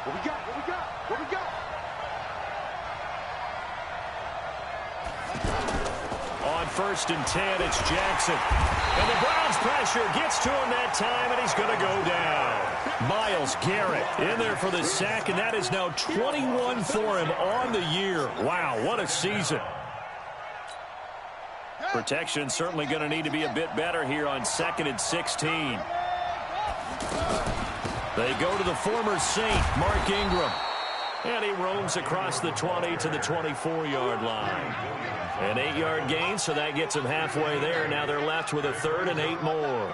What we got? What we got? What we got? On 1st and 10, it's Jackson. And the Browns pressure gets to him that time, and he's going to go down. Myles Garrett in there for the sack, and that is now 21 for him on the year. Wow, what a season. Protection certainly going to need to be a bit better here on 2nd and 16. They go to the former Saint, Mark Ingram. And he roams across the 20 to the 24-yard line. An 8-yard gain, so that gets them halfway there. Now they're left with a 3rd and 8 more.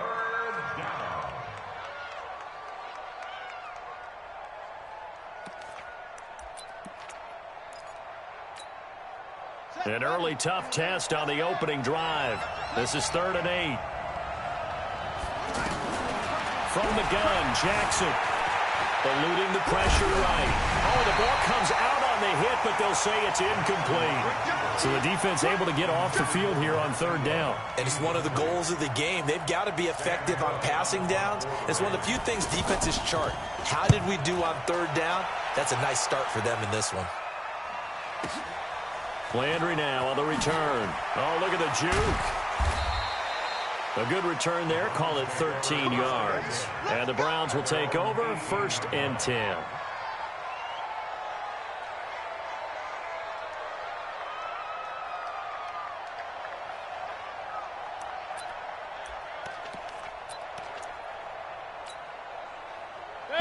An early tough test on the opening drive. This is 3rd and 8. From the gun, Jackson. Eluding the pressure right. Oh, the ball comes out on the hit, but they'll say it's incomplete. So the defense able to get off the field here on 3rd down. And it's one of the goals of the game. They've got to be effective on passing downs. It's one of the few things defenses chart. How did we do on 3rd down? That's a nice start for them in this one. Landry now on the return. Oh, look at the juke. A good return there. Call it 13 yards. And the Browns will take over 1st and 10.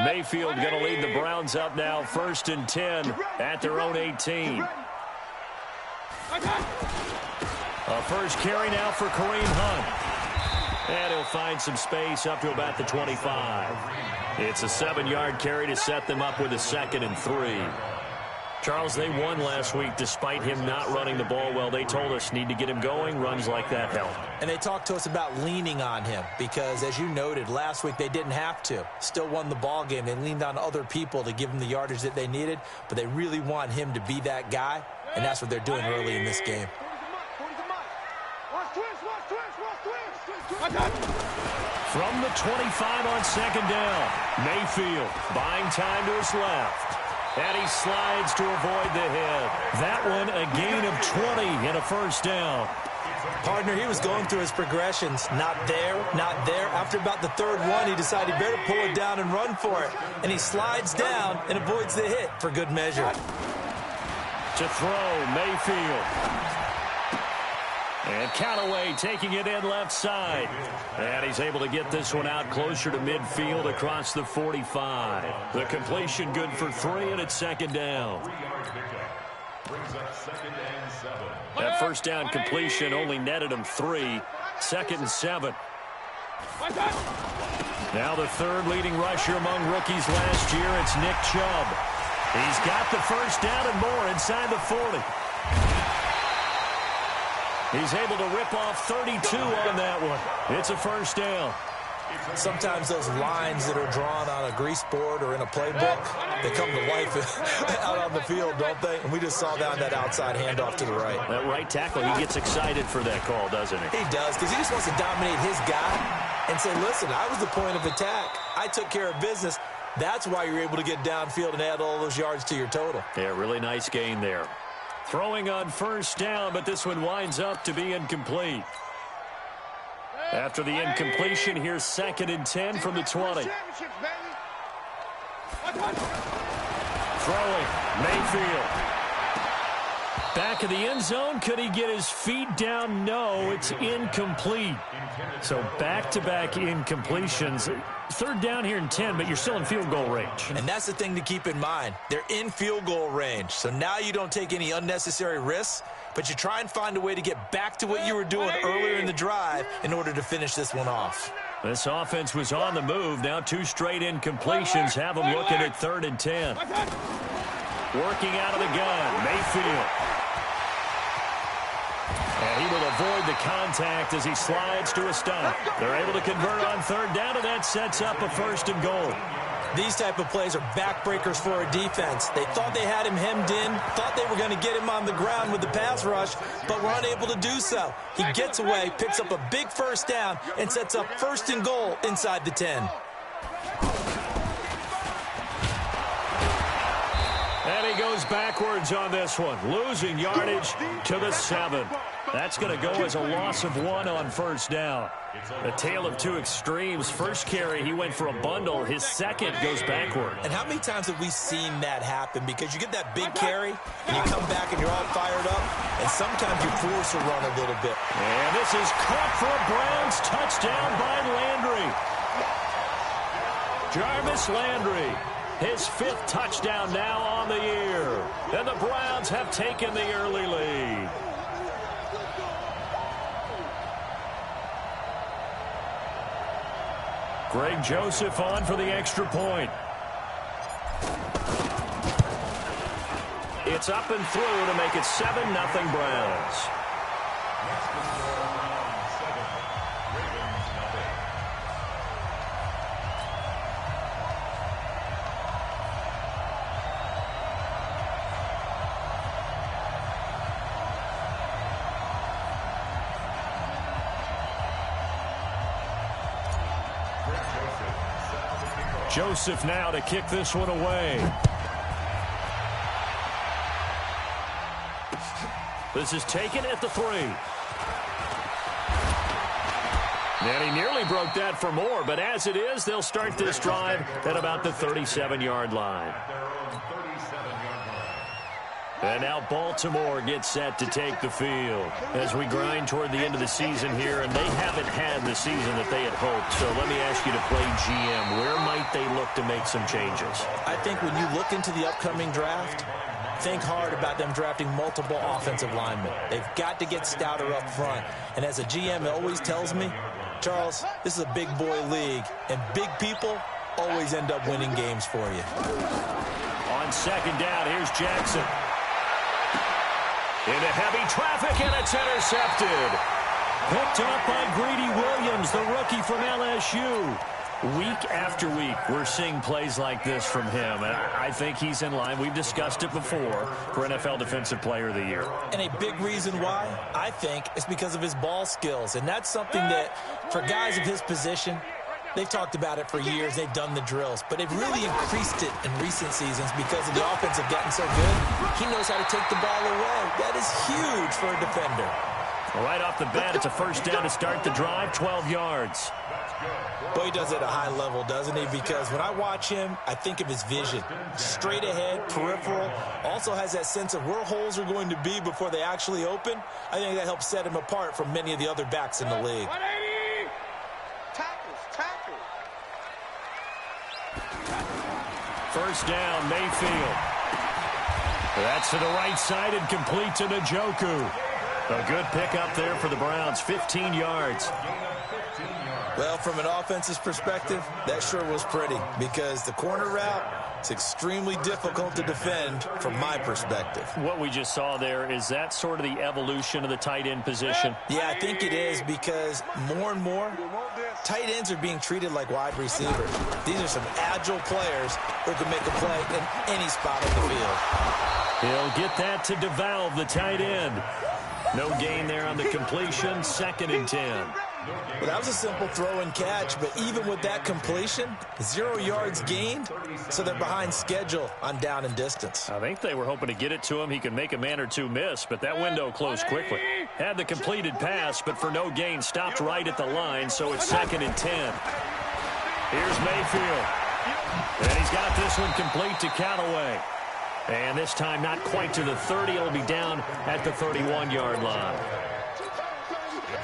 Mayfield going to lead the Browns up now 1st and 10 at their own 18. A first carry now for Kareem Hunt. And he'll find some space up to about the 25. It's a 7-yard carry to set them up with a 2nd and 3. Charles, they won last week despite him not running the ball well. They told us need to get him going. Runs like that help. And they talked to us about leaning on him because, as you noted, last week they didn't have to. Still won the ball game. They leaned on other people to give them the yardage that they needed, but they really want him to be that guy, and that's what they're doing early in this game. From the 25 on 2nd down, Mayfield buying time to his left. And he slides to avoid the hit. That one a gain of 20 and a 1st down. Partner, he was going through his progressions. Not there, not there. After about the 3rd one, he decided he better pull it down and run for it. And he slides down and avoids the hit for good measure. To throw, Mayfield. And Callaway taking it in left side. And he's able to get this one out closer to midfield across the 45. The completion good for 3, and it's 2nd down. That 1st down completion only netted him 3. 2nd and 7. Now the 3rd leading rusher among rookies last year, it's Nick Chubb. He's got the 1st down and more inside the 40. He's able to rip off 32 on that one. It's a 1st down. Sometimes those lines that are drawn on a grease board or in a playbook, they come to life out on the field, don't they? And we just saw down that outside handoff to the right. That right tackle, he gets excited for that call, doesn't he? He does, because he just wants to dominate his guy and say, listen, I was the point of attack. I took care of business. That's why you're able to get downfield and add all those yards to your total. Yeah, really nice gain there. Throwing on 1st down, but this one winds up to be incomplete. After the incompletion, here's 2nd and 10 from the 20. Throwing, Mayfield. Back of the end zone, could he get his feet down? No, it's incomplete. So back-to-back incompletions. 3rd down here and 10, but you're still in field goal range. And that's the thing to keep in mind. They're in field goal range. So now you don't take any unnecessary risks, but you try and find a way to get back to what you were doing earlier in the drive in order to finish this one off. This offense was on the move. Now 2 straight incompletions have them looking at 3rd and 10. Working out of the gun, Mayfield. And he will avoid the contact as he slides to a stop. They're able to convert on 3rd down, and that sets up a 1st and goal. These type of plays are backbreakers for a defense. They thought they had him hemmed in, thought they were going to get him on the ground with the pass rush, but were unable to do so. He gets away, picks up a big first down, and sets up 1st and goal inside the 10. And he goes backwards on this one, losing yardage to the 7. That's going to go as a loss of 1 on 1st down. A tale of two extremes. First carry, he went for a bundle. His second goes backward. And how many times have we seen that happen? Because you get that big carry, and you come back and you're all fired up, and sometimes you're forced to run a little bit. And this is caught for a Browns touchdown by Landry. Jarvis Landry, his 5th touchdown now on the year. And the Browns have taken the early lead. Greg Joseph on for the extra point. It's up and through to make it 7-0 Browns. Joseph now to kick this one away. This is taken at the 3. And he nearly broke that for more, but as it is, they'll start this drive at about the 37-yard line. And now Baltimore gets set to take the field as we grind toward the end of the season here, and they haven't had the season that they had hoped. So let me ask you to play GM. Where might they look to make some changes? I think when you look into the upcoming draft, think hard about them drafting multiple offensive linemen. They've got to get stouter up front. And as a GM always tells me, Charles, this is a big boy league, and big people always end up winning games for you. On 2nd down, here's Jackson. Into heavy traffic, and it's intercepted. Picked up by Greedy Williams, the rookie from LSU. Week after week, we're seeing plays like this from him, and I think he's in line. We've discussed it before for NFL Defensive Player of the Year. And a big reason why, I think, is because of his ball skills, and that's something that, for guys of his position, they've talked about it for years. They've done the drills, but they've really increased it in recent seasons because of the offense have gotten so good. He knows how to take the ball away. That is huge for a defender. Right off the bat, it's a 1st down to start the drive, 12 yards. Boy, he does it at a high level, doesn't he? Because when I watch him, I think of his vision. Straight ahead, peripheral. Also has that sense of where holes are going to be before they actually open. I think that helps set him apart from many of the other backs in the league. First down, Mayfield. That's to the right side and complete to Njoku. A good pickup there for the Browns, 15 yards. Well, from an offense's perspective, that sure was pretty because the corner route is extremely difficult to defend from my perspective. What we just saw there, is that sort of the evolution of the tight end position? Yeah, I think it is because more and more, tight ends are being treated like wide receivers. These are some agile players who can make a play in any spot on the field. He'll get that to DeValve, the tight end. No gain there on the completion, 2nd and 10. Well, that was a simple throw and catch, but even with that completion, 0 yards gained, so they're behind schedule on down and distance. I think they were hoping to get it to him. He could make a man or two miss, but that window closed quickly. Had the completed pass, but for no gain, stopped right at the line, so it's 2nd and 10. Here's Mayfield. And he's got this one complete to Callaway. And this time not quite to the 30. It'll be down at the 31-yard line.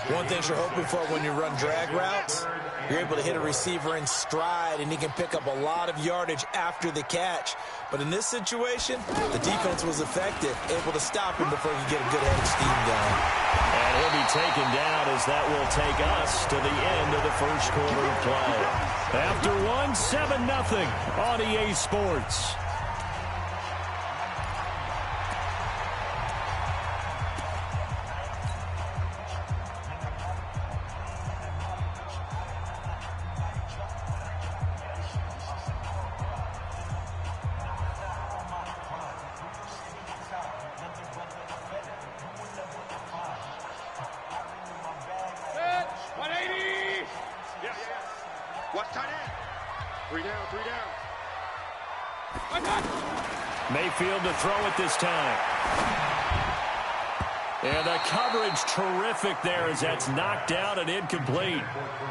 One thing you're hoping for when you run drag routes, you're able to hit a receiver in stride, and he can pick up a lot of yardage after the catch. But in this situation, the defense was effective, able to stop him before he could get a good head of steam going. And he'll be taken down as that will take us to the end of the first quarter of play. After one, 7-0 on EA Sports. Three down, three down. Mayfield to throw it this time. And the coverage terrific there as that's knocked out and incomplete.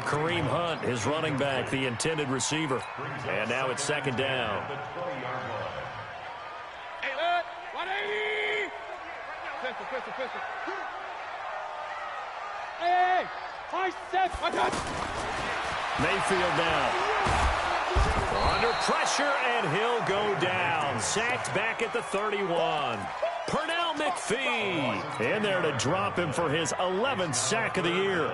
Kareem Hunt, his running back, the intended receiver. And now it's second down. Hey, 180! Pistol. Hey! High set! Mayfield down. Under pressure, and he'll go down. Sacked back at the 31. Pernell McPhee in there to drop him for his 11th sack of the year.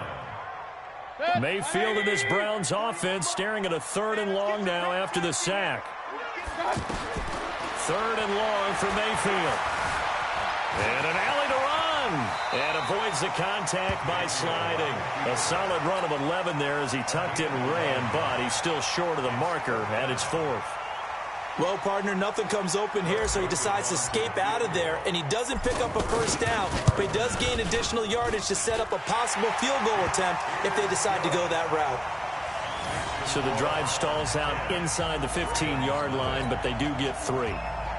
Mayfield and this Browns offense staring at a 3rd and long now after the sack. 3rd and long for Mayfield. And an alley to run. And avoids the contact by sliding. A solid run of 11 there as he tucked it and ran, but he's still short of the marker at its 4th. Well, partner, nothing comes open here, so he decides to escape out of there, and he doesn't pick up a first down, but he does gain additional yardage to set up a possible field goal attempt if they decide to go that route. So the drive stalls out inside the 15-yard line, but they do get 3.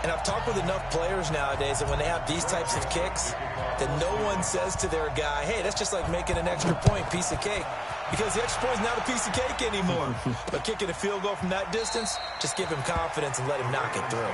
And I've talked with enough players nowadays that when they have these types of kicks, that no one says to their guy, hey, that's just like making an extra point, piece of cake. Because the extra point is not a piece of cake anymore. But kicking a field goal from that distance, just give him confidence and let him knock it through.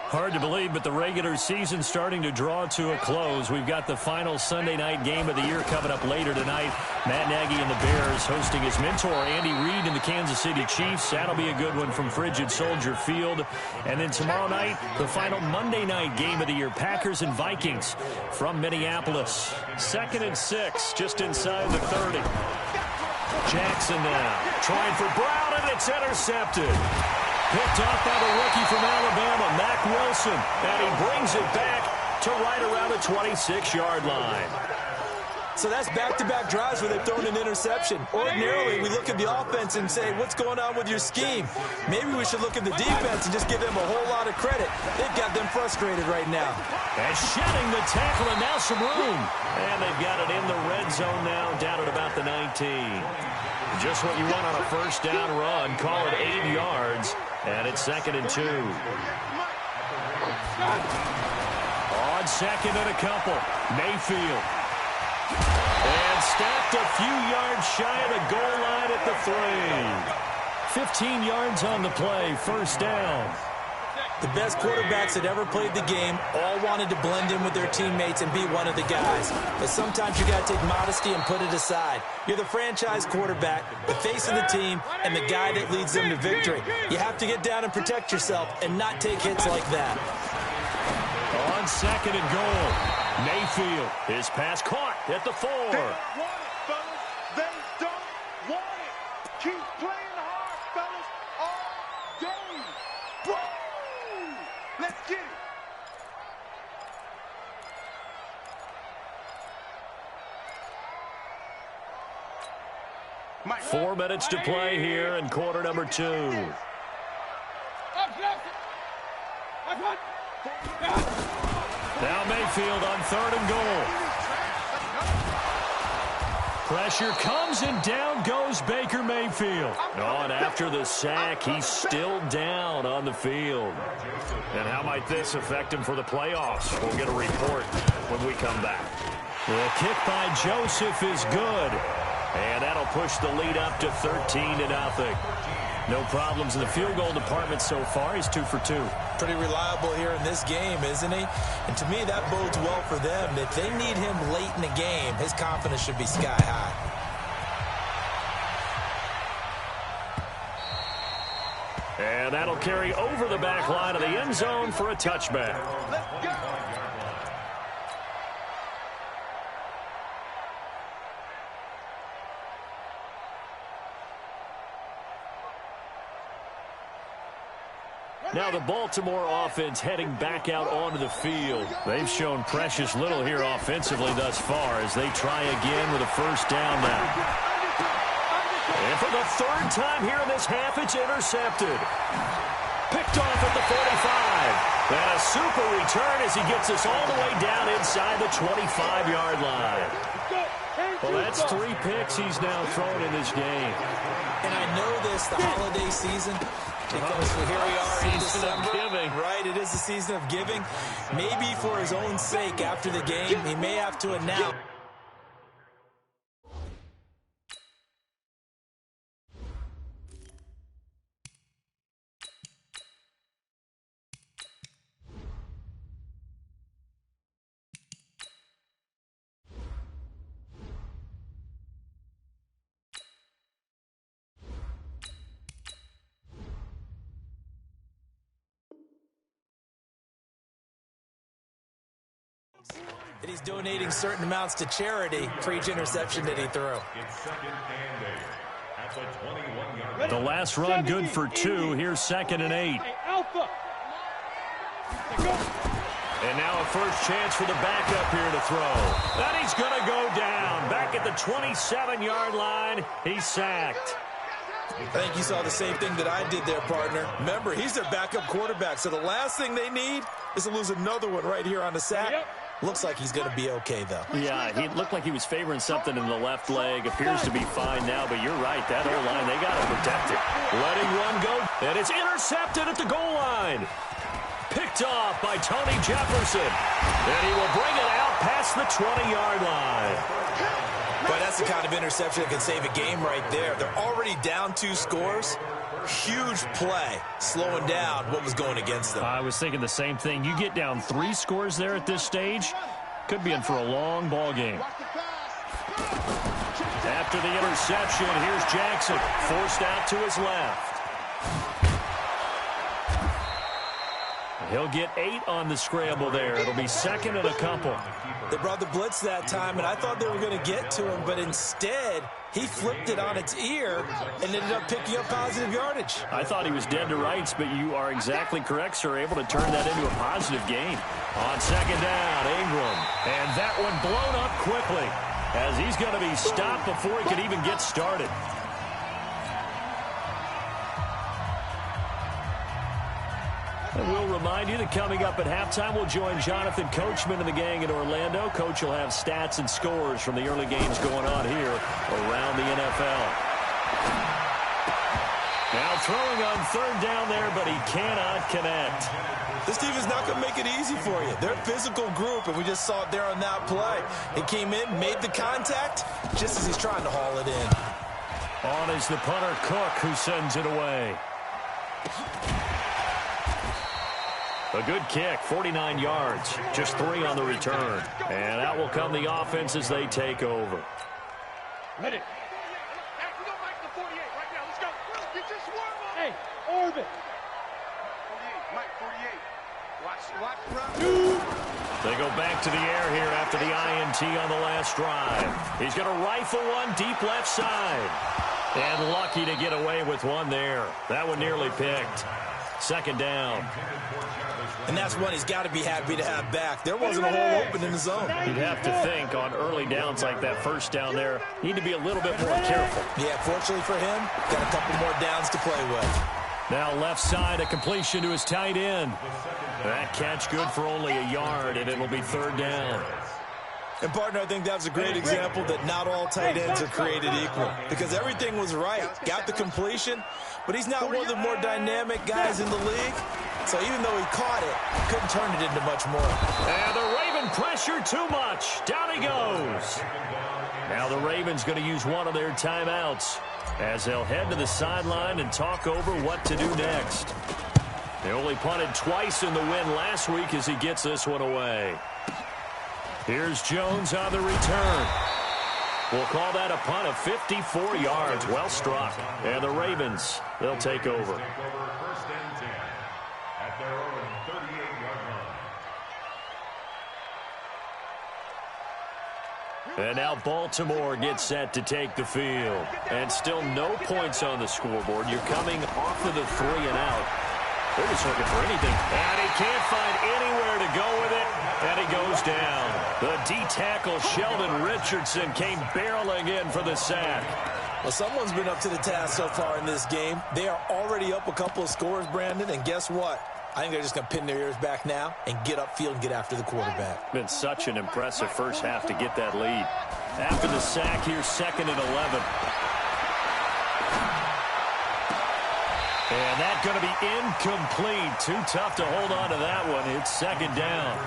Hard to believe, but the regular season's starting to draw to a close. We've got the final Sunday night game of the year coming up later tonight. Matt Nagy and the Bears hosting his mentor, Andy Reid, and the Kansas City Chiefs. That'll be a good one from Frigid Soldier Field. And then tomorrow night, the final Monday night game of the year, Packers and Vikings from Minneapolis. 2nd and 6, just inside the 30. Jackson now, trying for Brown, and it's intercepted. Picked off by the rookie from Alabama, Mack Wilson. And he brings it back to right around the 26-yard line. So that's back-to-back drives where they've thrown an interception. Ordinarily, we look at the offense and say, what's going on with your scheme? Maybe we should look at the defense and just give them a whole lot of credit. They've got them frustrated right now. And shedding the tackle, and now some room. And they've got it in the red zone now, down at about the 19. Just what you want on a first down run. Call it 8 yards. And it's 2nd and 2. On 2nd and a couple. Mayfield. And stopped a few yards shy of the goal line at the 3. 15 yards on the play. First down. The best quarterbacks that ever played the game all wanted to blend in with their teammates and be one of the guys. But sometimes you got to take modesty and put it aside. You're the franchise quarterback, the face of the team, and the guy that leads them to victory. You have to get down and protect yourself and not take hits like that. On 2nd and goal, Mayfield. His pass caught at the 4. They don't want it, fellas. They don't want it. Keep playing hard, fellas, all day. Woo! Let's get it. 4 minutes to play here in quarter number 2. Now Mayfield on 3rd and goal. Pressure comes, and down goes Baker Mayfield. Oh, and after the sack, he's still down on the field. And how might this affect him for the playoffs? We'll get a report when we come back. The kick by Joseph is good. And that'll push the lead up to 13-0. No problems in the field goal department so far. He's 2 for 2. Pretty reliable here in this game, isn't he? And to me, that bodes well for them. If they need him late in the game, his confidence should be sky high. And that'll carry over the back line of the end zone for a touchback. Let's go. Now the Baltimore offense heading back out onto the field. They've shown precious little here offensively thus far as they try again with a first down now. And for the 3rd time here in this half, it's intercepted. Picked off at the 45. And a super return as he gets us all the way down inside the 25-yard line. Well, that's 3 picks he's now thrown in this game. And I know this, the holiday season, because here we are in December. Giving. Right, it is the season of giving. Maybe for his own sake after the game, he may have to announce. And he's donating certain amounts to charity for each interception that he threw. The last run good for 2. Here's 2nd and 8. And now a first chance for the backup here to throw. And he's going to go down. Back at the 27-yard line, he's sacked. I think you saw the same thing that I did there, partner. Remember, he's their backup quarterback, so the last thing they need is to lose another one right here on the sack. Looks like he's going to be okay, though. Yeah, he looked like he was favoring something in the left leg. Appears to be fine now, but you're right. That O-line, they got to protect it. Letting one go, and it's intercepted at the goal line. Picked off by Tony Jefferson. And he will bring it out past the 20-yard line. But that's the kind of interception that can save a game right there. They're already down 2 scores. Huge play, slowing down what was going against them. I was thinking the same thing. You get down 3 scores there at this stage, could be in for a long ball game. After the interception, here's Jackson, forced out to his left. He'll get 8 on the scramble there. It'll be 2nd and a couple. They brought the blitz that time, and I thought they were going to get to him, but instead, he flipped it on its ear and ended up picking up positive yardage. I thought he was dead to rights, but you are exactly correct, sir. Able to turn that into a positive gain. On 2nd down, Ingram. And that one blown up quickly as he's going to be stopped before he could even get started. And we'll remind you that coming up at halftime, we'll join Jonathan Coachman and the gang in Orlando. Coach will have stats and scores from the early games going on here around the NFL. Now throwing on 3rd down there, but he cannot connect. This team is not going to make it easy for you. They're a physical group, and we just saw it there on that play. He came in, made the contact, just as he's trying to haul it in. On is the punter, Cook, who sends it away. A good kick, 49 yards, just 3 on the return. And out will come the offense as they take over. Ready. We go back to 48 right now. Let's go. Get your swarm on. Hey, orbit. 48, Mike, 48. Watch, run. They go back to the air here after the INT on the last drive. He's going to rifle one deep left side. And lucky to get away with one there. That one nearly picked. 2nd down. And that's one he's got to be happy to have back. There wasn't a hole open in the zone. You'd have to think on early downs like that first down there, need to be a little bit more careful. Yeah, fortunately for him, got a couple more downs to play with. Now left side, a completion to his tight end. That catch good for only a yard, and it'll be 3rd down. And, partner, I think that's a great example that not all tight ends are created equal. Because everything was right. Got the completion, but he's not one of the more dynamic guys in the league. So even though he caught it, couldn't turn it into much more. And the Raven pressure too much. Down he goes. Now the Ravens going to use one of their timeouts as they'll head to the sideline and talk over what to do next. They only punted twice in the win last week as he gets this one away. Here's Jones on the return. We'll call that a punt of 54 yards. Well struck. And the Ravens, they'll take over. And now Baltimore gets set to take the field. And still no points on the scoreboard. You're coming off of the 3 and out. They're just looking for anything. And he can't find anywhere to go with it. And he goes down. The D-tackle Sheldon Richardson came barreling in for the sack. Well, someone's been up to the task so far in this game. They are already up a couple of scores, Brandon, and guess what? I think they're just going to pin their ears back now and get upfield and get after the quarterback. Been such an impressive first half to get that lead. After the sack, here's 2nd and 11. And that's going to be incomplete. Too tough to hold on to that one. It's 2nd down.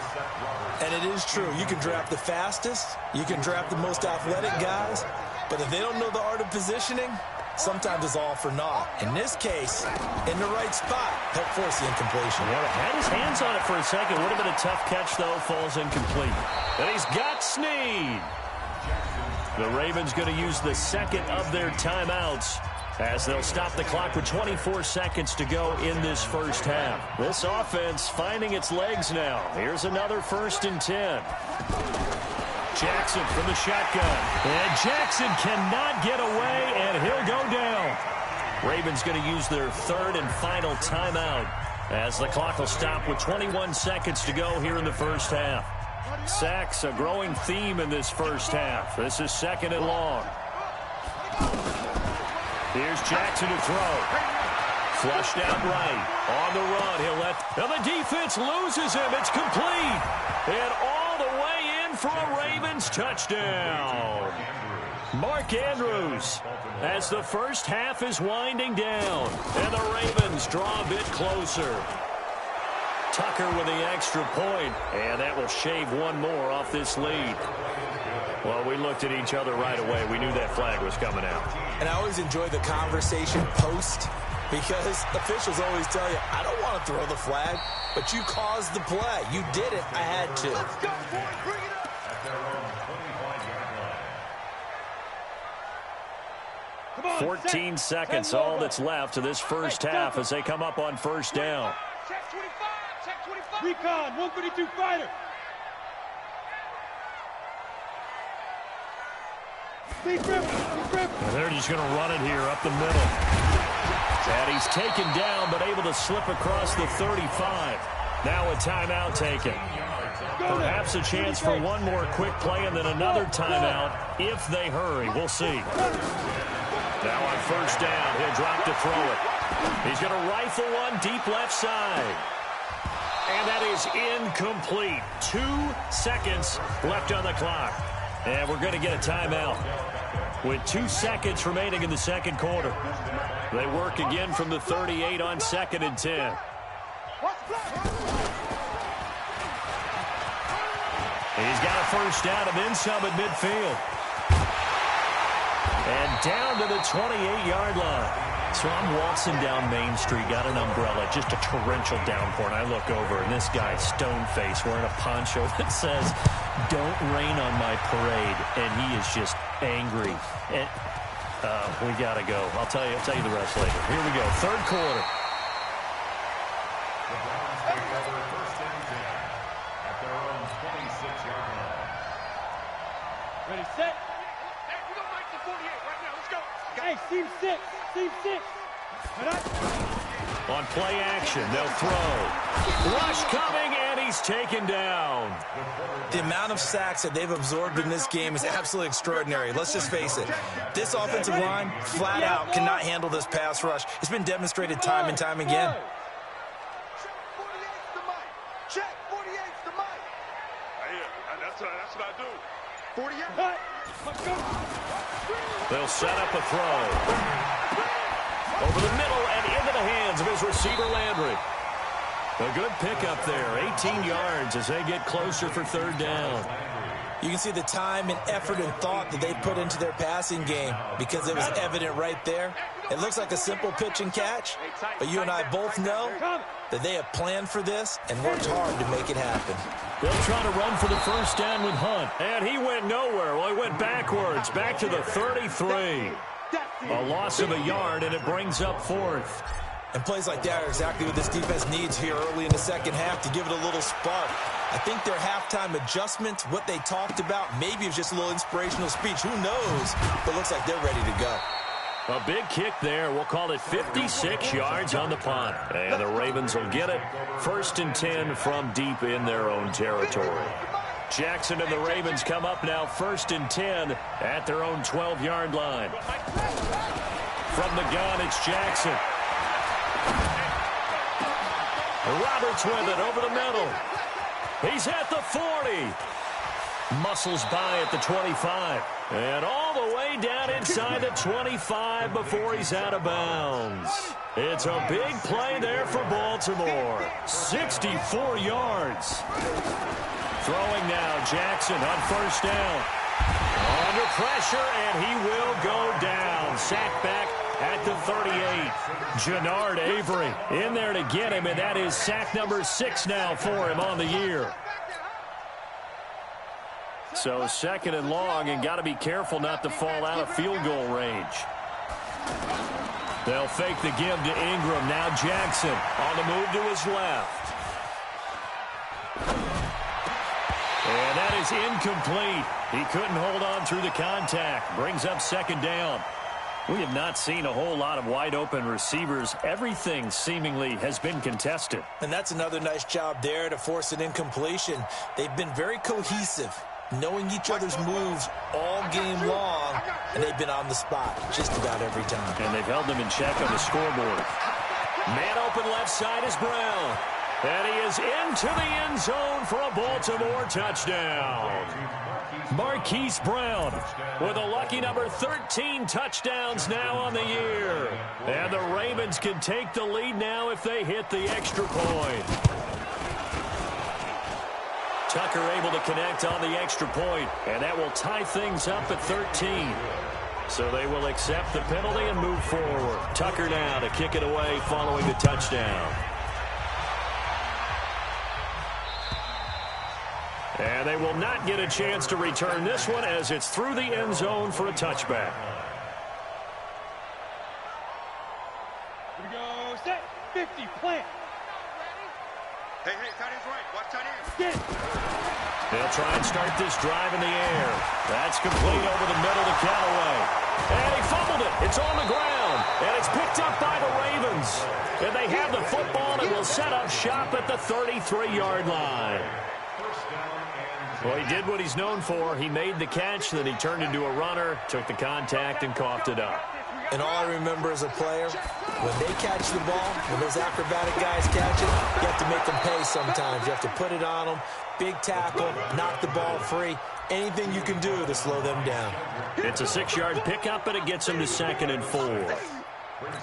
And it is true. You can draft the fastest. You can draft the most athletic guys. But if they don't know the art of positioning, sometimes it's all for naught. In this case, in the right spot, help force the incompletion. Yeah, had his hands on it for a second. Would have been a tough catch, though. Falls incomplete. And he's got Snead. The Ravens going to use the 2nd of their timeouts as they'll stop the clock with 24 seconds to go in this first half. This offense finding its legs now. Here's another 1st and 10. Jackson from the shotgun. And Jackson cannot get away, and he'll go down. Ravens going to use their 3rd and final timeout as the clock will stop with 21 seconds to go here in the first half. Sacks, a growing theme in this first half. This is 2nd and long. Here's Jackson to throw. Flushed out right. On the run, he'll let... And the defense loses him. It's complete. And all the way in for a Ravens touchdown. Mark Andrews as the first half is winding down. And the Ravens draw a bit closer. Tucker with the extra point. And that will shave one more off this lead. Well, we looked at each other right away. We knew that flag was coming out. And I always enjoy the conversation post because officials always tell you, I don't want to throw the flag, but you caused the play. You did it. I had to. Let's go, boy. Bring it up. Come on, 14 seconds, all that's left to this first half as they come up on 1st down. Check 25. Check 25. Recon, 132 fighter. And they're just going to run it here up the middle. And he's taken down, but able to slip across the 35. Now a timeout taken. Perhaps a chance for one more quick play and then another timeout if they hurry. We'll see. Now on 1st down, he'll drop to throw it. He's going to rifle one deep left side. And that is incomplete. 2 seconds left on the clock. And we're going to get a timeout with 2 seconds remaining in the second quarter. They work again from the 38 on 2nd and 10. He's got a first down and then some at midfield. And down to the 28-yard line. So I'm waltzing down Main Street, got an umbrella, just a torrential downpour, and I look over, and this guy, stone-faced, wearing a poncho that says, "Don't rain on my parade," and he is just angry. And we got to go. I'll tell you the rest later. Here we go, 3rd quarter. Ready, set. Hey, we're going to make the 48 right now. Let's go. Hey, team 6. Team 6. On play action, they'll throw. Rush coming, and he's taken down. The amount of sacks that they've absorbed in this game is absolutely extraordinary. Let's just face it. This offensive line, flat out, cannot handle this pass rush. It's been demonstrated time and time again. Check 48's the mic. Check 48's the mic. That's what I do. 48. Let's go. They'll set up a throw. Over the middle and into the hands of his receiver, Landry. A good pickup there, 18 yards as they get closer for 3rd down. You can see the time and effort and thought that they put into their passing game because it was evident right there. It looks like a simple pitch and catch, but you and I both know that they have planned for this and worked hard to make it happen. They'll try to run for the first down with Hunt. And he went nowhere. Well, he went backwards, back to the 33. A loss of a yard, and it brings up 4th. And plays like that are exactly what this defense needs here early in the second half to give it a little spark. I think their halftime adjustments, what they talked about, maybe it was just a little inspirational speech. Who knows? But it looks like they're ready to go. A big kick there. We'll call it 56 yards on the punt. And the Ravens will get it. 1st and 10 from deep in their own territory. Jackson and the Ravens come up now 1st and 10 at their own 12-yard line. From the gun, it's Jackson. Roberts with it over the middle. He's at the 40. Muscles by at the 25. And all the way down inside the 25 before he's out of bounds. It's a big play there for Baltimore. 64 yards. Throwing now, Jackson on 1st down. Under pressure, and he will go down. Sacked back at the 38. Jannard Avery in there to get him, and that is sack number 6 now for him on the year. So 2nd and long, and got to be careful not to fall out of field goal range. They'll fake the give to Ingram. Now Jackson on the move to his left. And that is incomplete. He couldn't hold on through the contact. Brings up 2nd down. We have not seen a whole lot of wide-open receivers. Everything seemingly has been contested. And that's another nice job there to force an incompletion. They've been very cohesive, knowing each other's moves all game long, and they've been on the spot just about every time. And they've held them in check on the scoreboard. Man open left side is Brown. And he is into the end zone for a Baltimore touchdown. Marquise Brown with a lucky number 13 touchdowns now on the year. And the Ravens can take the lead now if they hit the extra point. Tucker able to connect on the extra point, and that will tie things up at 13. So they will accept the penalty and move forward. Tucker now to kick it away following the touchdown. And they will not get a chance to return this one as it's through the end zone for a touchback. Here we go. Set. 50. Plant. Hey, tight end's right. Watch tight end. Get. They'll try and start this drive in the air. That's complete over the middle to Callaway. And he fumbled it. It's on the ground. And it's picked up by the Ravens. And they have the football and will set up shop at the 33-yard line. Well, he did what he's known for. He made the catch, then he turned into a runner, took the contact, and coughed it up. And all I remember as a player, when they catch the ball, when those acrobatic guys catch it, you have to make them pay sometimes. You have to put it on them, big tackle, knock the ball free, anything you can do to slow them down. It's a 6-yard pickup, and it gets him to 2nd and 4. Brings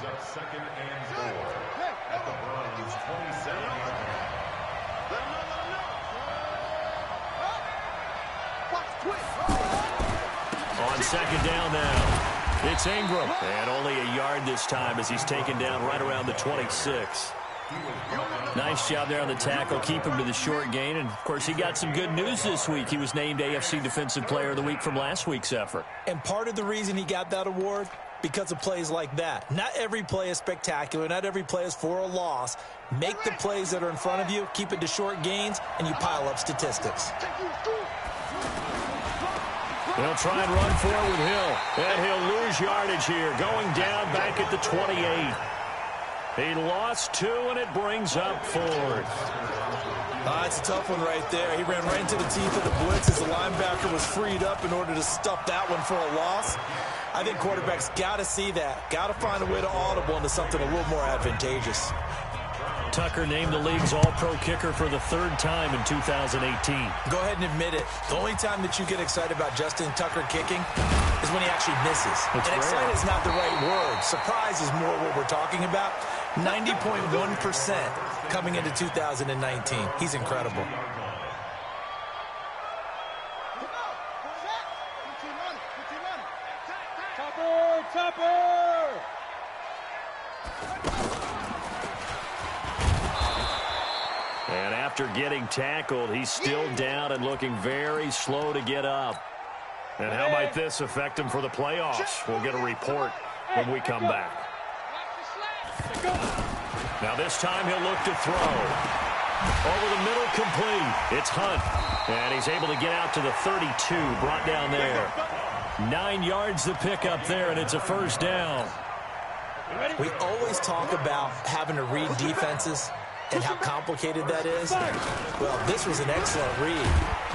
up 2nd and 4 at the Browns' 27-yard line. On 2nd down now, it's Ingram. And only a yard this time as he's taken down right around the 26. Nice job there on the tackle. Keep him to the short gain. And, of course, he got some good news this week. He was named AFC Defensive Player of the Week from last week's effort. And part of the reason he got that award, because of plays like that. Not every play is spectacular. Not every play is for a loss. Make the plays that are in front of you, keep it to short gains, and you pile up statistics. They'll try and run for it with Hill. And he'll lose yardage here, going down back at the 28. He lost 2, and it brings up 4th. It's a tough one right there. He ran right into the teeth of the blitz as the linebacker was freed up in order to stuff that one for a loss. I think quarterbacks got to see that. Got to find a way to audible into something a little more advantageous. Tucker named the league's all-pro kicker for the 3rd time in 2018. Go ahead and admit it. The only time that you get excited about Justin Tucker kicking is when he actually misses. And excited is not the right word. Surprise is more what we're talking about. 90.1% coming into 2019. He's incredible. Topper! And after getting tackled, he's still down and looking very slow to get up. And how might this affect him for the playoffs? We'll get a report when we come back. Now this time he'll look to throw. Over the middle, complete. It's Hunt. And he's able to get out to the 32, brought down there. 9 yards to pick up there, and it's a 1st down. We always talk about having to read defenses. and how complicated that is? Well, this was an excellent read.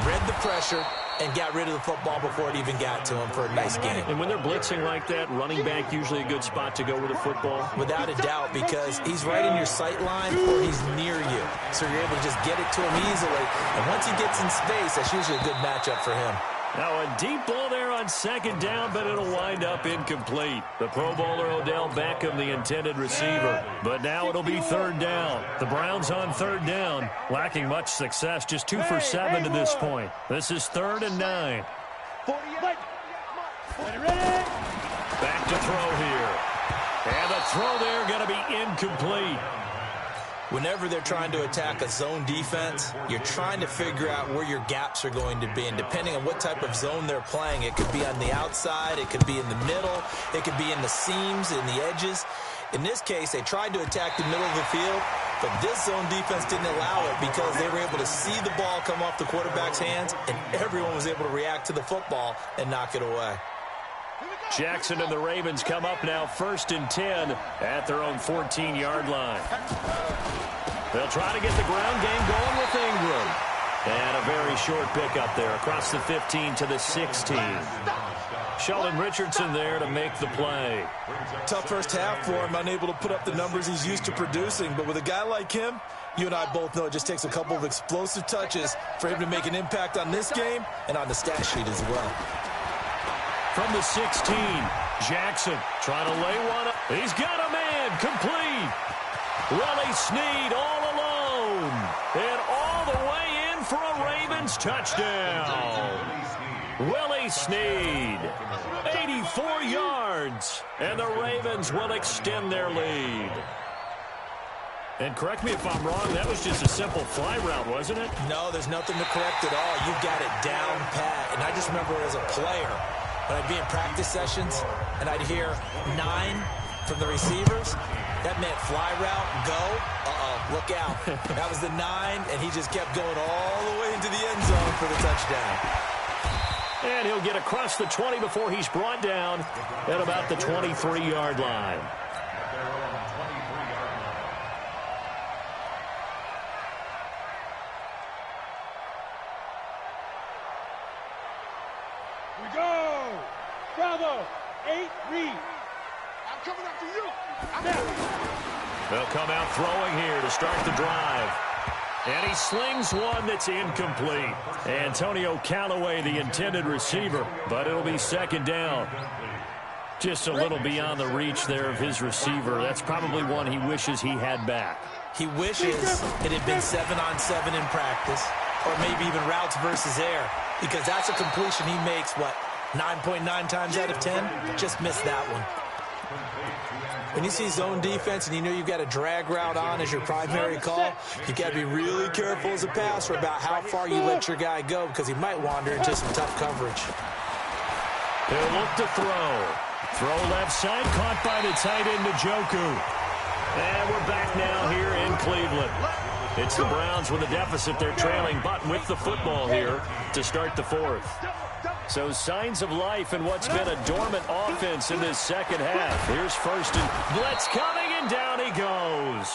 Read the pressure and got rid of the football before it even got to him for a nice game. And when they're blitzing like that, running back usually a good spot to go with the football? Without a doubt, because he's right in your sight line or he's near you. So you're able to just get it to him easily. And once he gets in space, that's usually a good matchup for him. Now a deep ball there on second down, but it'll wind up incomplete. The Pro Bowler Odell Beckham, the intended receiver. But now it'll be third down. The Browns on third down, lacking much success, just 2 for 7 to this point. This is 3rd and 9. Back to throw here. And the throw there going to be incomplete. Whenever they're trying to attack a zone defense, you're trying to figure out where your gaps are going to be. And depending on what type of zone they're playing, it could be on the outside, it could be in the middle, it could be in the seams, in the edges. In this case, they tried to attack the middle of the field, but this zone defense didn't allow it because they were able to see the ball come off the quarterback's hands, and everyone was able to react to the football and knock it away. Jackson and the Ravens come up now 1st and 10 at their own 14-yard line. They'll try to get the ground game going with Ingram. And a very short pickup there across the 15 to the 16. Sheldon Richardson there to make the play. Tough first half for him, unable to put up the numbers he's used to producing. But with a guy like him, you and I both know it just takes a couple of explosive touches for him to make an impact on this game and on the stat sheet as well. From the 16, Jackson trying to lay one up. He's got a man, complete. Willie Snead all alone. And all the way in for a Ravens touchdown. Willie Snead, 84 yards. And the Ravens will extend their lead. And correct me if I'm wrong, that was just a simple fly route, wasn't it? No, there's nothing to correct at all. You got it down pat. And I just remember as a player, when I'd be in practice sessions and I'd hear 9 from the receivers, that meant fly route, go, look out. That was the 9, and he just kept going all the way into the end zone for the touchdown. And he'll get across the 20 before he's brought down at about the 23-yard line. We go! Bravo! 8, read. I'm coming after you. They'll come out throwing here to start the drive. And he slings one that's incomplete. Antonio Callaway, the intended receiver, but it'll be second down. Just a little beyond the reach there of his receiver. That's probably one he wishes he had back. He wishes it had been 7-on-7 in practice, or maybe even routes versus air, because that's a completion he makes, 9.9 times out of 10? Just missed that one. When you see zone defense and you know you've got a drag route on as your primary call, you've got to be really careful as a passer about how far you let your guy go because he might wander into some tough coverage. He'll look to throw. Throw left side, caught by the tight end Njoku. And we're back now here in Cleveland. It's the Browns with a deficit. They're trailing, but with the football here to start the 4th. So signs of life in what's been a dormant offense in this second half. Here's first and blitz coming, and down he goes.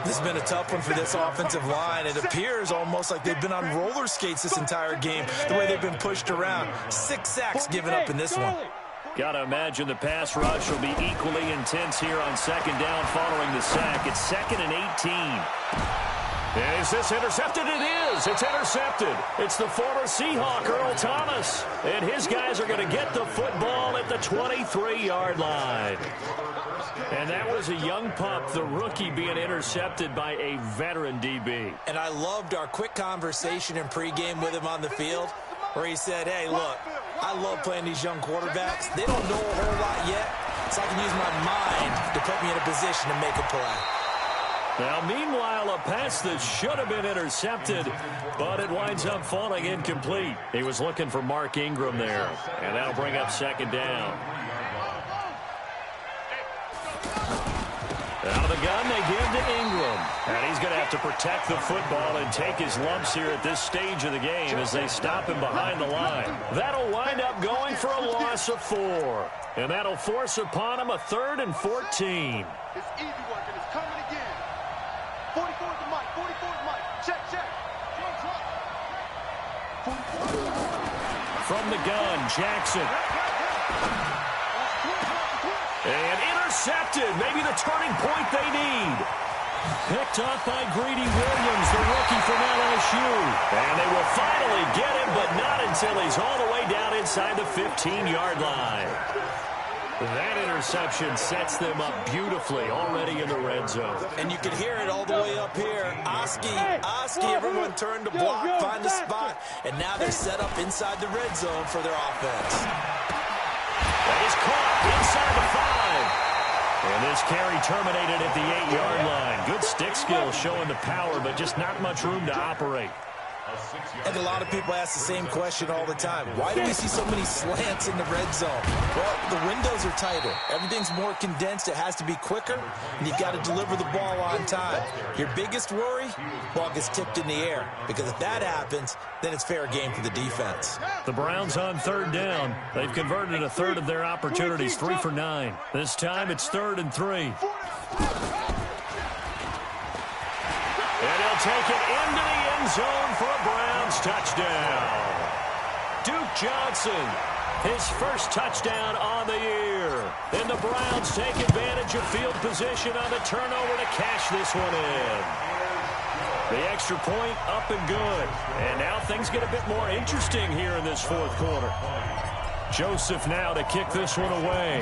This has been a tough one for this offensive line. It appears almost like they've been on roller skates this entire game, the way they've been pushed around. 6 sacks given up in this one. Got to imagine the pass rush will be equally intense here on second down following the sack. It's 2nd and 18. Is this intercepted? It is. It's intercepted. It's the former Seahawk, Earl Thomas. And his guys are going to get the football at the 23-yard line. And that was a young pup, the rookie, being intercepted by a veteran DB. And I loved our quick conversation in pregame with him on the field where he said, hey, look, I love playing these young quarterbacks. They don't know a whole lot yet, so I can use my mind to put me in a position to make a play. Now, meanwhile, a pass that should have been intercepted, but it winds up falling incomplete. He was looking for Mark Ingram there, and that'll bring up second down. Out of the gun, they give to Ingram. And he's going to have to protect the football and take his lumps here at this stage of the game as they stop him behind the line. That'll wind up going for a loss of 4. And that'll force upon him a 3rd and 14. It's easy work, and it's coming again. 45. From the gun, Jackson. And intercepted. Maybe the turning point they need. Picked off by Greedy Williams, the rookie from LSU. And they will finally get him, but not until he's all the way down inside the 15-yard line. That interception sets them up beautifully already in the red zone. And you can hear it all the way up here. Oski, everyone turned to block, find a spot. And now they're set up inside the red zone for their offense. That is caught inside the 5. And this carry terminated at the 8-yard line. Good stick skill showing the power, but just not much room to operate. And a lot of people ask the same question all the time. Why do we see so many slants in the red zone? Well, the windows are tighter. Everything's more condensed. It has to be quicker, and you've got to deliver the ball on time. Your biggest worry? Ball gets tipped in the air. Because if that happens, then it's fair game for the defense. The Browns on third down. They've converted a third of their opportunities, 3 for 9. This time it's 3rd and 3. And he'll take it into the end zone for a Browns touchdown. Duke Johnson, his first touchdown on the year. And the Browns take advantage of field position on the turnover to cash this one in. The extra point up and good. And now things get a bit more interesting here in this fourth quarter. Joseph now to kick this one away.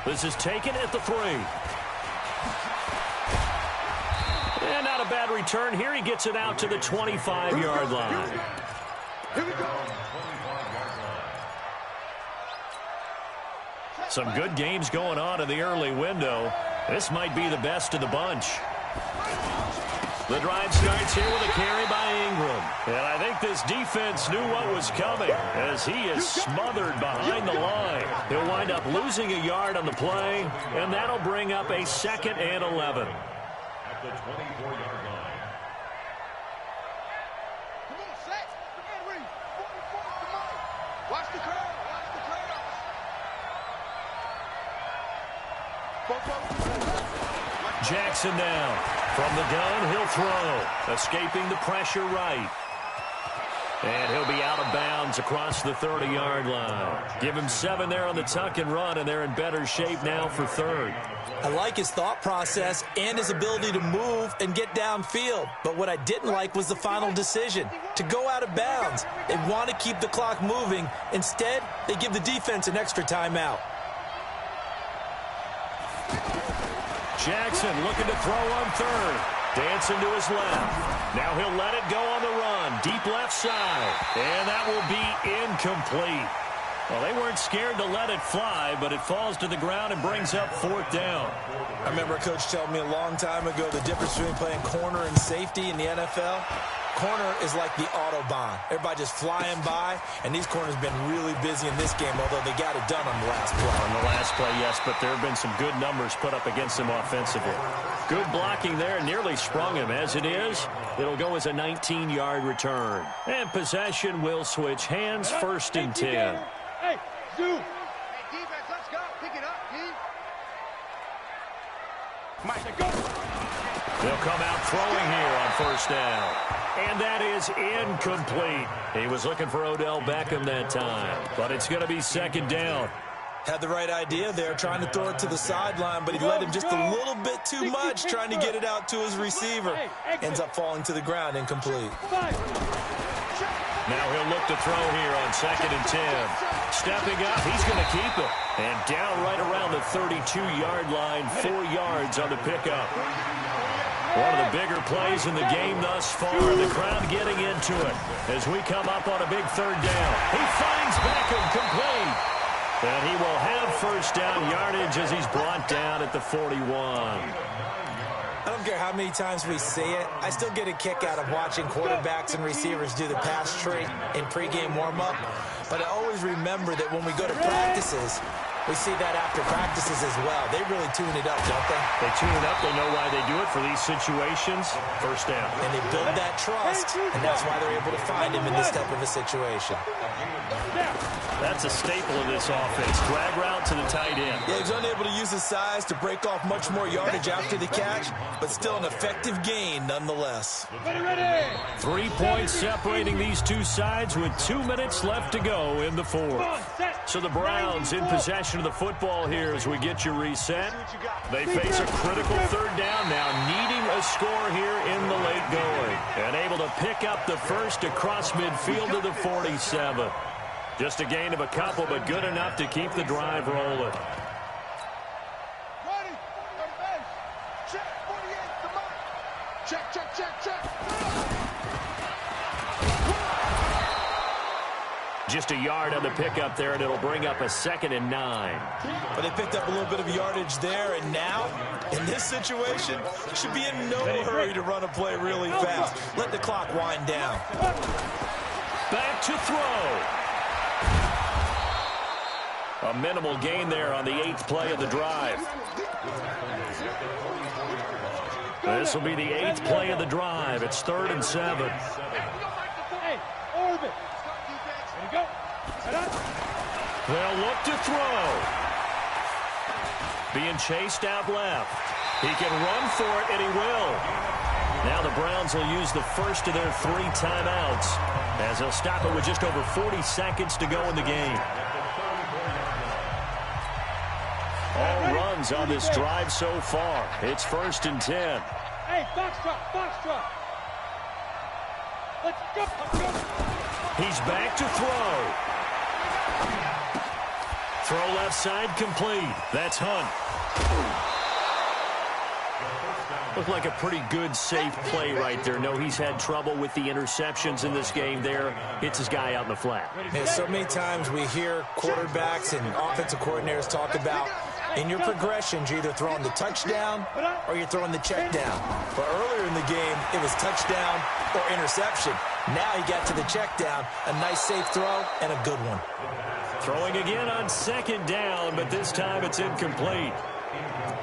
This is taken at the 3. And not a bad return here. He gets it out to the 25-yard line. Here we go. Some good games going on in the early window. This might be the best of the bunch. The drive starts here with a carry by Ingram. And I think this defense knew what was coming as he is smothered behind the line. He'll wind up losing a yard on the play, and that'll bring up a 2nd and 11. At the 24-yard line. Come on, set. Come on, Reed. 44, come on. Watch the curl. Watch the curl. Jackson now. From the gun, he'll throw. Escaping the pressure right. And he'll be out of bounds across the 30-yard line. Give him 7 there on the tuck and run, and they're in better shape now for 3rd. I like his thought process and his ability to move and get downfield. But what I didn't like was the final decision, to go out of bounds. They want to keep the clock moving. Instead, they give the defense an extra timeout. Jackson looking to throw on 3rd. Dancing to his left. Now he'll let it go on the run. Deep left side. And that will be incomplete. Well, they weren't scared to let it fly, but it falls to the ground and brings up 4th down. I remember a coach telling me a long time ago the difference between playing corner and safety in the NFL. Corner is like the Autobahn. Everybody just flying by, and these corners have been really busy in this game, although they got it done on the last play. On the last play, yes, but there have been some good numbers put up against them offensively. Good blocking there, nearly sprung him. As it is, it'll go as a 19-yard return. And possession will switch hands, 1st and 10. Hey, Zoo. Hey, defense, let's go. Pick it up, D. Mike, go. They'll come out throwing here on 1st down. And that is incomplete. He was looking for Odell Beckham that time, but it's going to be 2nd down. Had the right idea there, trying to throw it to the sideline, but he led him just a little bit too much, trying to get it out to his receiver. Ends up falling to the ground, incomplete. Now he'll look to throw here on 2nd and 10. Stepping up, he's going to keep it. And down right around the 32-yard line, 4 yards on the pickup. One of the bigger plays in the game thus far. The crowd getting into it as we come up on a big 3rd down. He finds Beckham complete. And he will have 1st down yardage as he's brought down at the 41. I don't care how many times we see it. I still get a kick out of watching quarterbacks and receivers do the pass tree in pregame warm-up. But I always remember that when we go to practices, We see that after practices as well. They really tune it up, don't they? They tune it up. They know why they do it for these situations. First down. And they build that trust, and that's why they're able to find him in this type of a situation. That's a staple of this offense. Drag route to the tight end. Yeah, he's unable to use his size to break off much more yardage after the catch, but still an effective gain nonetheless. 3 points separating these two sides with 2 minutes left to go in the fourth. So the Browns in possession of the football here as we get you reset. They face a critical third down now, needing a score here in the late going. And able to pick up the first across midfield to the 47. Just a gain of a couple, but good enough to keep the drive rolling. Just a yard on the pickup there, and it'll bring up a 2nd and 9. But they picked up a little bit of yardage there, and now, in this situation, should be in no hurry to run a play really fast. Let the clock wind down. Back to throw. A minimal gain there on the 8th play of the drive. This will be the 8th play of the drive. It's 3rd and 7. Hey, Orbit. There you go. They'll look to throw. Being chased out left. He can run for it, and he will. Now the Browns will use the first of their 3 timeouts as they'll stop it with just over 40 seconds to go in the game. All runs on this drive so far. It's 1st and 10. Hey, box drop. Let's go. He's back to throw. Throw left side complete. That's Hunt. Looked like a pretty good, safe play right there. No, he's had trouble with the interceptions in this game there. Hits his guy out in the flat. Yeah, so many times we hear quarterbacks and offensive coordinators talk about in your progressions, you're either throwing the touchdown or you're throwing the check down. But earlier in the game, it was touchdown or interception. Now he got to the check down, a nice safe throw, and a good one. Throwing again on 2nd down, but this time it's incomplete.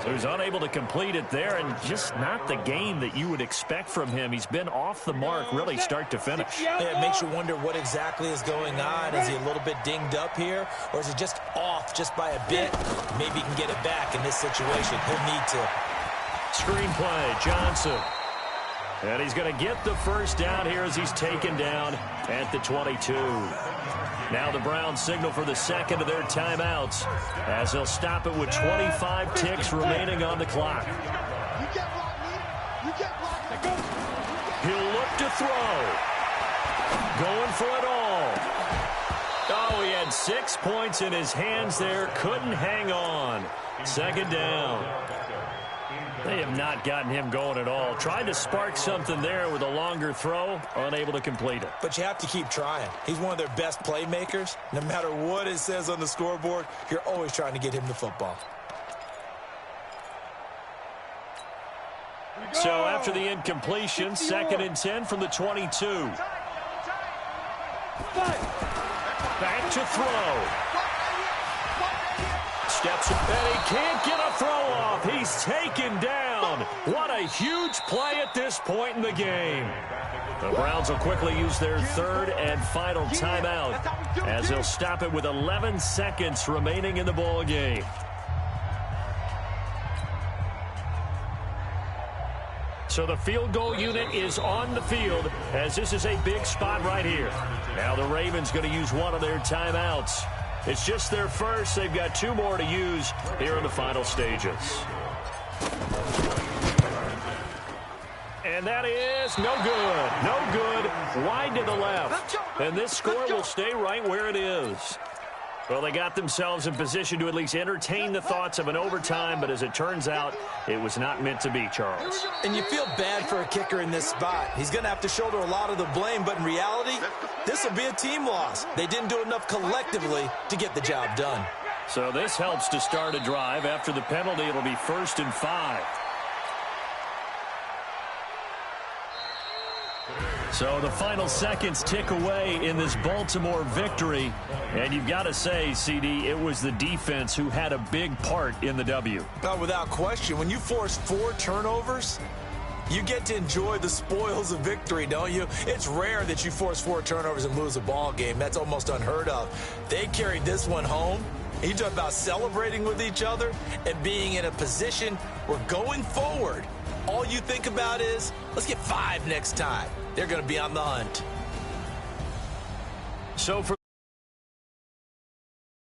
So he's unable to complete it there, and just not the game that you would expect from him. He's been off the mark really start to finish. Yeah, it makes you wonder what exactly is going on. Is he a little bit dinged up here, or is it just off just by a bit? Maybe he can get it back in this situation. He'll need to. Screenplay, Johnson. And he's going to get the first down here as he's taken down at the 22. Now the Browns signal for the 2nd of their timeouts as they'll stop it with 25 ticks remaining on the clock. He'll look to throw. Going for it all. Oh, he had 6 points in his hands there. Couldn't hang on. 2nd down. They have not gotten him going at all. Tried to spark something there with a longer throw, unable to complete it. But you have to keep trying. He's one of their best playmakers. No matter what it says on the scoreboard, you're always trying to get him the football. So after the incompletion, 2nd and 10 from the 22. Back to throw. Steps and he can't get a throw off. He's taken down. What a huge play at this point in the game. The Browns will quickly use their 3rd and final timeout as they'll stop it with 11 seconds remaining in the ball game. So the field goal unit is on the field as this is a big spot right here. Now the Ravens going to use one of their timeouts. It's just their first. They've got 2 more to use here in the final stages. And that is no good. No good. Wide to the left. And this score will stay right where it is. Well, they got themselves in position to at least entertain the thoughts of an overtime, but as it turns out, it was not meant to be, Charles. And you feel bad for a kicker in this spot. He's going to have to shoulder a lot of the blame, but in reality, this will be a team loss. They didn't do enough collectively to get the job done. So this helps to start a drive. After the penalty, it'll be 1st and 5. So the final seconds tick away in this Baltimore victory. And you've got to say, CD, it was the defense who had a big part in the W. Without question, when you force 4 turnovers, you get to enjoy the spoils of victory, don't you? It's rare that you force 4 turnovers and lose a ball game. That's almost unheard of. They carried this one home. And you talk about celebrating with each other and being in a position where going forward, all you think about is, let's get 5 next time. They're going to be on the hunt. So for